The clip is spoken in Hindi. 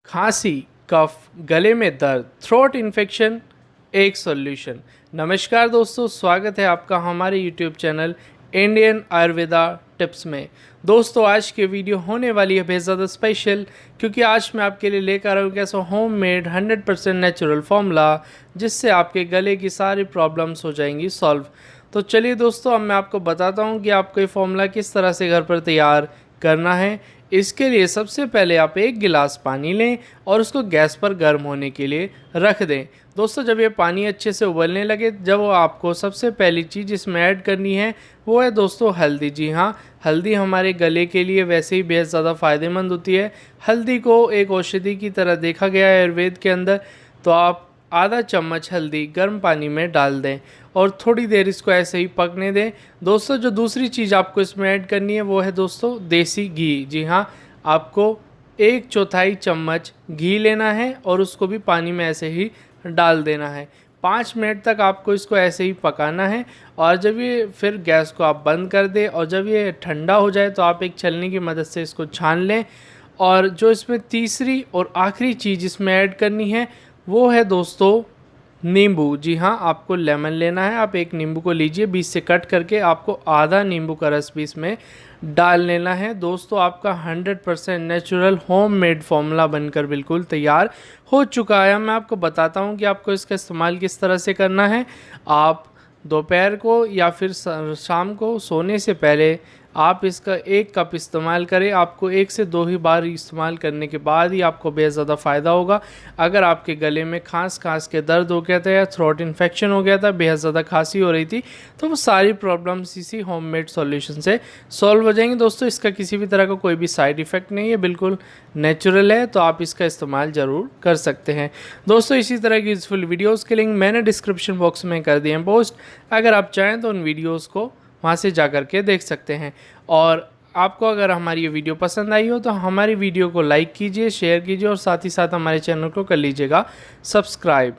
खांसी, कफ, गले में दर्द, थ्रोट इन्फेक्शन, एक सॉल्यूशन। नमस्कार दोस्तों, स्वागत है आपका हमारे YouTube channel Indian Ayurveda tips में। दोस्तों आज की वीडियो होने वाली है बेहद ज़्यादा स्पेशल, क्योंकि आज मैं आपके लिए लेकर आया हूँ कैसा होममेड 100% नेचुरल फॉर्मूला, जिससे आपके गले की सारी प्रॉब्लम्स हो जाएंगी सॉल्व। तो चलिए दोस्तों, अब मैं आपको बताता हूँ कि आपको ये फॉर्मूला किस तरह से घर पर तैयार करना है। इसके लिए सबसे पहले आप एक गिलास पानी लें और उसको गैस पर गर्म होने के लिए रख दें। दोस्तों जब ये पानी अच्छे से उबलने लगे, जब वो आपको सबसे पहली चीज़ इसमें ऐड करनी है वो है दोस्तों हल्दी। जी हाँ, हल्दी हमारे गले के लिए वैसे ही बेहद ज़्यादा फ़ायदेमंद होती है। हल्दी को एक औषधि की तरह देखा गया है आयुर्वेद के अंदर। तो आप आधा चम्मच हल्दी गर्म पानी में डाल दें और थोड़ी देर इसको ऐसे ही पकने दें। दोस्तों जो दूसरी चीज़ आपको इसमें ऐड करनी है वो है दोस्तों देसी घी। जी हाँ, आपको 1/4 चम्मच घी लेना है और उसको भी पानी में ऐसे ही डाल देना है। 5 मिनट तक आपको इसको ऐसे ही पकाना है और जब ये फिर गैस को आप बंद कर दें और जब ये ठंडा हो जाए तो आप एक छलनी की मदद से इसको छान लें। और जो इसमें तीसरी और आखिरी चीज़ इसमें ऐड करनी है वो है दोस्तों नींबू। जी हाँ, आपको लेमन लेना है। आप एक नींबू को लीजिए, बीच से कट करके आपको आधा नींबू का रस भी इसमें डाल लेना है। दोस्तों आपका 100% नेचुरल होममेड फॉर्मूला बनकर बिल्कुल तैयार हो चुका है। मैं आपको बताता हूँ कि आपको इसका इस्तेमाल किस तरह से करना है। आप दोपहर को या फिर शाम को सोने से पहले आप इसका 1 कप इस्तेमाल करें। आपको 1 से 2 ही बार इस्तेमाल करने के बाद ही आपको बेहद ज़्यादा फ़ायदा होगा। अगर आपके गले में खांस के दर्द हो गया था या थ्रोट इन्फेक्शन हो गया था, बेहद ज़्यादा खांसी हो रही थी, तो वो सारी प्रॉब्लम्स इसी होममेड सॉल्यूशन से सॉल्व हो जाएंगी। दोस्तों इसका किसी भी तरह का कोई भी साइड इफ़ेक्ट नहीं है, बिल्कुल नेचुरल है, तो आप इसका इस्तेमाल ज़रूर कर सकते हैं। दोस्तों इसी तरह की यूज़फुल वीडियोज़ के लिंक मैंने डिस्क्रिप्शन बॉक्स में कर दिए हैं पोस्ट। अगर आप चाहें तो उन वीडियोज़ को वहाँ से जा कर के देख सकते हैं। और आपको अगर हमारी ये वीडियो पसंद आई हो तो हमारी वीडियो को लाइक कीजिए, शेयर कीजिए और साथ ही साथ हमारे चैनल को कर लीजिएगा सब्सक्राइब।